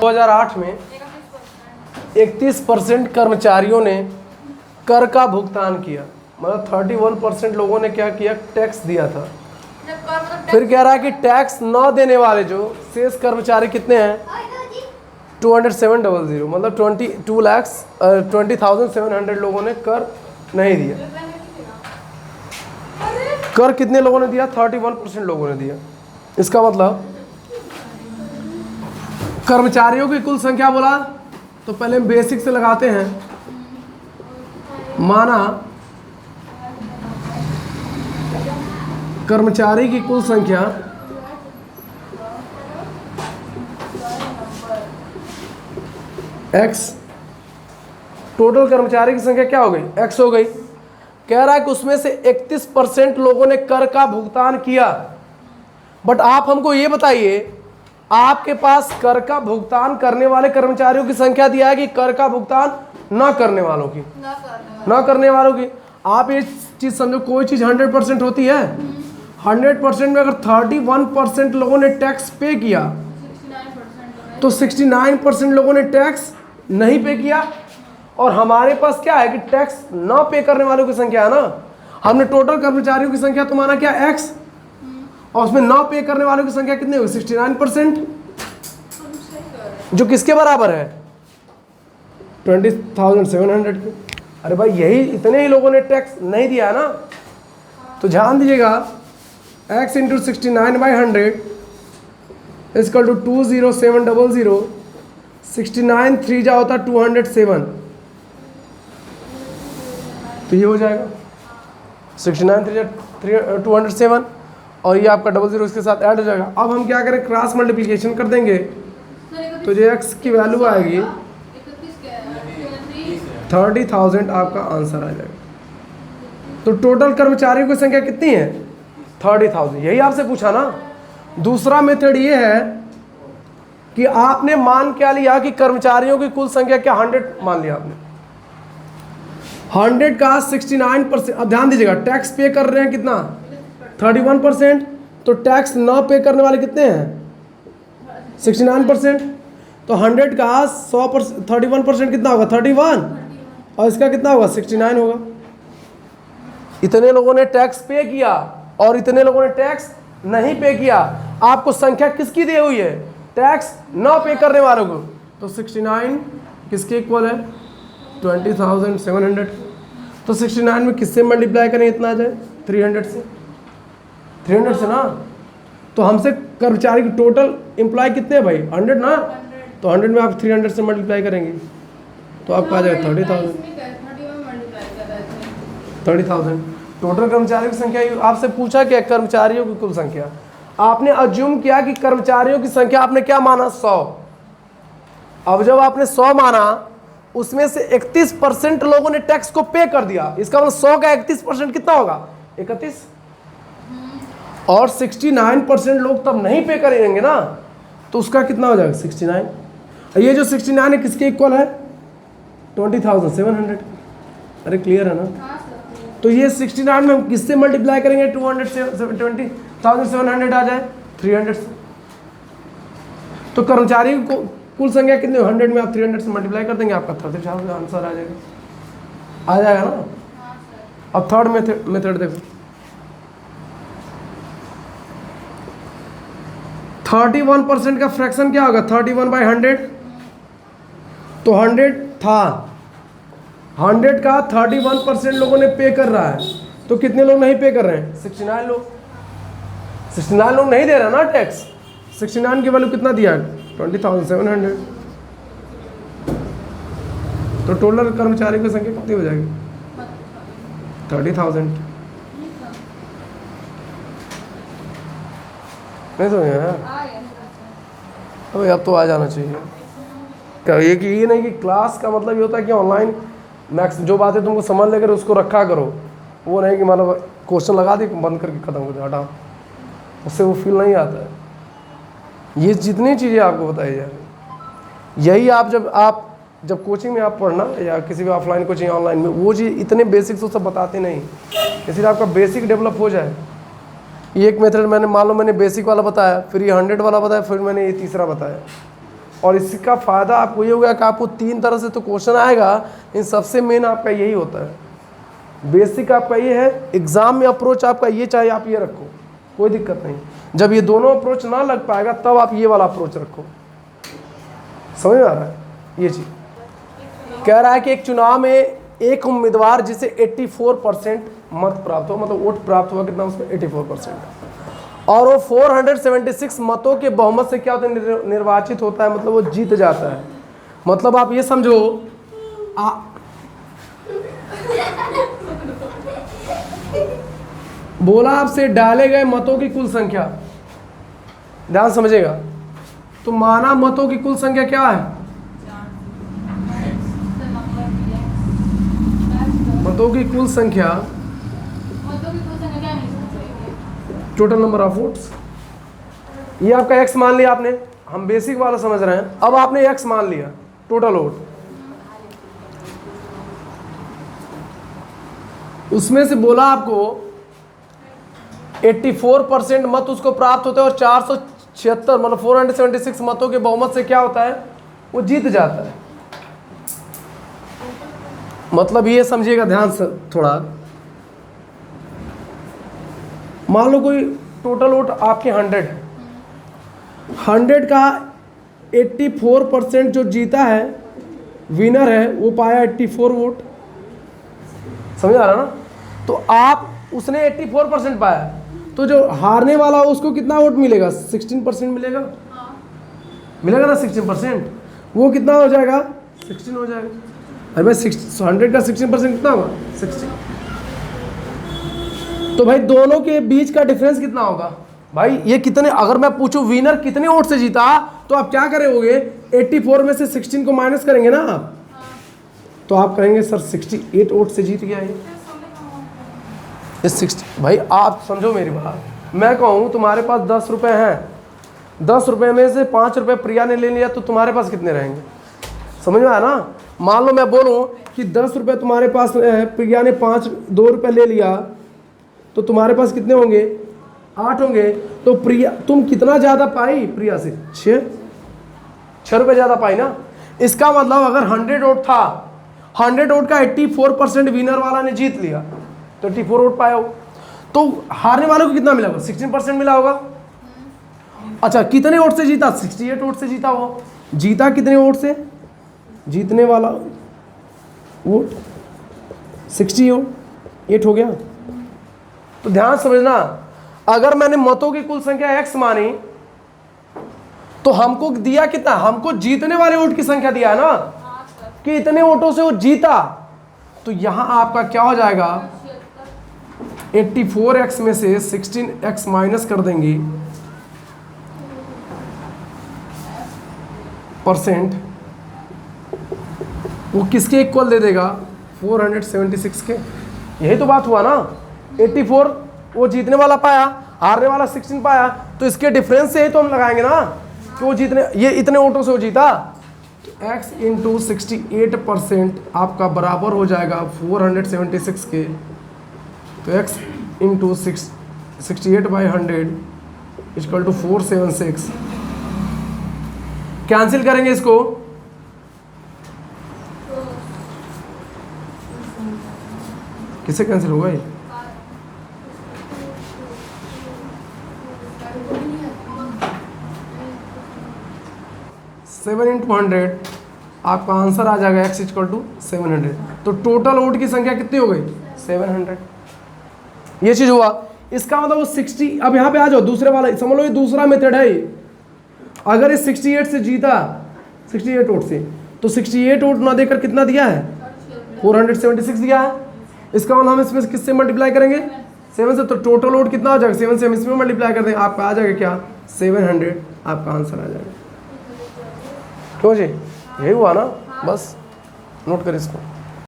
2008 में 31% कर्मचारियों ने कर का भुगतान किया, मतलब 31% लोगों ने क्या किया, टैक्स दिया था। फिर कह रहा है कि टैक्स न देने वाले जो शेष कर्मचारी कितने हैं, 20700, मतलब 20,700 लोगों ने कर नहीं दिया। कर कितने लोगों ने दिया, 31% लोगों ने दिया। इसका मतलब कर्मचारियों की कुल संख्या बोला, तो पहले हम बेसिक से लगाते हैं। माना कर्मचारी की कुल संख्या x, टोटल कर्मचारी की संख्या क्या हो गई, x हो गई। कह रहा है कि उसमें से 31% लोगों ने कर का भुगतान किया। बट आप हमको ये बताइए, आपके पास कर का भुगतान करने वाले कर्मचारियों की संख्या दिया है कि कर का भुगतान न करने वालों की, न करने वालों की। आप ये चीज समझो, कोई चीज 100% होती है। 100% में अगर 31% लोगों ने टैक्स पे किया, तो 69% लोगों ने टैक्स नहीं पे किया। और हमारे पास क्या है कि टैक्स न पे करने वालों की संख्या है ना। हमने टोटल कर्मचारियों की संख्या तो माना क्या, x, और उसमें न पे करने वालों की संख्या कितनी हुई, 69%, जो किसके बराबर है, 20,700 की। अरे भाई यही इतने ही लोगों ने टैक्स नहीं दिया है ना। तो ध्यान दीजिएगा, x इंटू 69/100 इजकल टू 20700, 69 3 जा होता 207, तो ये हो जाएगा 69 3 207, और ये आपका 00 इसके साथ ऐड हो जाएगा। अब हम क्या करें, क्रॉस मल्टीप्लिकेशन कर देंगे, तो जो x की वैल्यू आएगी 30,000 आपका आंसर आ जाएगा। तो टोटल कर्मचारियों की संख्या कितनी है, 30,000, यही आपसे पूछा ना। दूसरा मेथड ये है कि आपने मान क्या लिया कि कर्मचारियों की कुल संख्या क्या, 100 मान लिया आपने। 100 का 69%, अब ध्यान दीजिएगा, टैक्स पे कर रहे हैं कितना, 31%, तो टैक्स न पे करने वाले कितने हैं, 69%। तो 100 का 100%, 31% कितना होगा, 31, और इसका कितना होगा, 69 होगा। इतने लोगों ने टैक्स पे किया और इतने लोगों ने टैक्स नहीं पे किया। आपको संख्या किसकी दी हुई है, टैक्स न पे करने वालों को। तो 69 किसके इक्वल है, 20,700। तो 69 में किससे मल्टीप्लाई करें, इतना आ जाए, 300 से, 300 से ना। तो हमसे कर्मचारी की टोटल एम्प्लॉय कितने हैं भाई, 100 ना। तो 100 में आप 300 से मल्टीप्लाई करेंगे तो आपका आ जाएगा 30,000। 30,000 टोटल कर्मचारियों की संख्या। आपसे पूछा क्या, कर्मचारियों की कुल संख्या। आपने अज्यूम किया कि कर्मचारियों की संख्या आपने क्या माना, 100। अब जब आपने 100 माना, उसमें से 31% लोगों ने टैक्स को पे कर दिया। इसका मतलब 100 का 31% कितना होगा, 31, और 69% लोग तब नहीं पे करेंगे ना, तो उसका कितना हो जाएगा, 69। ये जो 69 है किसके इक्वल है, 20,700। अरे क्लियर है ना। तो ये 69 में हम किससे मल्टीप्लाई करेंगे, 200 से 20,700 आ जाए 300 से। तो कर्मचारी को कुल संख्या कितनी, 100 में आप 300 से मल्टीप्लाई कर देंगे, आपका 30,000 आंसर आ जाएगा ना। अब थर्ड मेथड देखो, 31% का फ्रैक्शन क्या होगा, 31/100। तो 100 था, 100 का 31% लोगों ने पे कर रहा है, तो कितने लोग नहीं पे कर रहे हैं, 69 लोग। 69 लोग नहीं दे रहे ना टैक्स। 69 की वैल्यू कितना दिया है, 20,700। तो टोटल कर्मचारी की संख्या कितनी हो जाएगी, 30,000। नहीं तो यार, अबे अब तो आ जाना चाहिए। ये कि ये नहीं कि क्लास का मतलब ये होता है कि ऑनलाइन मैक्स जो बातें तुमको समझ लेकर उसको रखा करो। वो नहीं कि मतलब क्वेश्चन लगा दी बंद करके ख़त्म कर दो, हटाओ, उससे वो फील नहीं आता है। ये जितनी चीज़ें आपको बताई जा रही, यही आप जब कोचिंग में आप पढ़ना या किसी भी ऑफलाइन कोचिंग ऑनलाइन में, वो चीज़ इतने बेसिक्स तो सब बताते नहीं, इसलिए आपका बेसिक डेवलप हो जाए। ये एक मेथड मैंने मान लो मैंने बेसिक वाला बताया, फिर ये 100 वाला बताया, फिर मैंने ये तीसरा बताया। और इसका फ़ायदा आपको ये होगा कि आपको 3 तरह से तो क्वेश्चन आएगा, इन सबसे मेन आपका यही होता है। बेसिक आपका ये है, एग्ज़ाम में अप्रोच आपका ये चाहिए, आप ये रखो, कोई दिक्कत नहीं। जब ये दोनों अप्रोच ना लग पाएगा तब आप ये वाला अप्रोच रखो। समझ में आ रहा है? ये चीज़ कह रहा है कि एक चुनाव में एक उम्मीदवार जिसे 84% मत प्राप्त हो, मतलब वोट प्राप्त हुआ कितना उसमें 84%, और वो 476 मतों के बहुमत से क्या होता है, निर्वाचित होता है, मतलब वो जीत जाता है। मतलब आप ये समझो, बोला आपसे डाले गए मतों की कुल संख्या, ध्यान समझेगा, तो माना मतों की कुल संख्या क्या है, मतों की कुल संख्या, टोटल नंबर ऑफ वोट्स, ये आपका x मान लिया आपने, हम बेसिक वाला समझ रहे हैं। अब आपने x मान लिया टोटल वोट, उसमें से बोला आपको 84% मत उसको प्राप्त होते हैं और 476 मतलब 476 मतों के बहुमत से क्या होता है, वो जीत जाता है। मतलब ये समझिएगा ध्यान से थोड़ा, मान लो कोई टोटल वोट आपके 100 है, 100 का 84% जो जीता है, विनर है, वो पाया 84 वोट। समझ आ रहा ना? तो आप, उसने 84% पाया, तो जो हारने वाला हो उसको कितना वोट मिलेगा, 16% मिलेगा। मिलेगा ना 16%, वो कितना हो जाएगा, 16 हो जाएगा। अरे भाई 100 का 16% कितना होगा, 60। तो भाई दोनों के बीच का डिफरेंस कितना होगा भाई, ये कितने, अगर मैं पूछूं विनर कितने वोट से जीता, तो आप क्या करोगे, 84 में से 16 को माइनस करेंगे ना आप, तो आप कहेंगे सर 68 वोट से जीत गया ये 60। भाई आप समझो मेरी बात, मैं कहूँ तुम्हारे पास 10 रुपये हैं, 10 रुपये में से 5 रुपये प्रिया ने ले लिया, तो तुम्हारे पास कितने रहेंगे, समझ में आया ना? मान लो मैं बोलूँ कि 10 रुपये तुम्हारे पास है, प्रिया ने 2 रुपये ले लिया, तो तुम्हारे पास कितने होंगे, 8 होंगे। तो प्रिया, तुम कितना ज़्यादा पाई प्रिया से, 6 रुपये ज़्यादा पाई ना। इसका मतलब अगर 100 वोट था, 100 वोट का 84% विनर वाला ने जीत लिया, तो 84 वोट पाया हो, तो हारने वालों को कितना मिला होगा, 16% मिला होगा। अच्छा कितने वोट से जीता, 68 वोट से जीता। वो जीता कितने वोट से, जीतने वाला वोट 68 हो गया। तो ध्यान समझना, अगर मैंने मतों की कुल संख्या x मानी, तो हमको दिया कितना, हमको जीतने वाले वोट की संख्या दिया है ना, कि इतने वोटों से वो जीता। तो यहां आपका क्या हो जाएगा, 84x में से 16x माइनस कर देंगे परसेंट, वो किसके इक्वल दे देगा, 476 के। यही तो बात हुआ ना, 84 वो जीतने वाला पाया, हारने वाला 16 पाया, तो इसके डिफरेंस से ही तो हम लगाएंगे ना कि वो जीतने, ये इतने वोटों से वो जीता। तो x इंटू 68% आपका बराबर हो जाएगा 476 के। तो x into 68/100 equal to 476। Cancel करेंगे इसको, किससे कैंसिल होगा ये, सेवन इंटू 100, आपका आंसर आ जाएगा x इक्वल टू 700। तो टोटल वोट की संख्या कितनी हो गई, 700। ये चीज हुआ। इसका मतलब वो 60, अब यहाँ पे आ जाओ, दूसरे वाला समझ लो, ये दूसरा मेथड है ये। अगर ये 68 से जीता, 68 वोट से, तो 68 वोट ना देकर कितना दिया है, 476 दिया है। इसका मतलब हम इसमें किससे मल्टीप्लाई करेंगे, 7 से। तो टोटल वोट कितना हो जाएगा, 7 से हम इसमें मल्टीप्लाई कर देंगे, आपका आ जाएगा क्या, 700, आपका आंसर आ जाएगा। क्यों जी, यही हुआ ना, बस नोट कर इसको।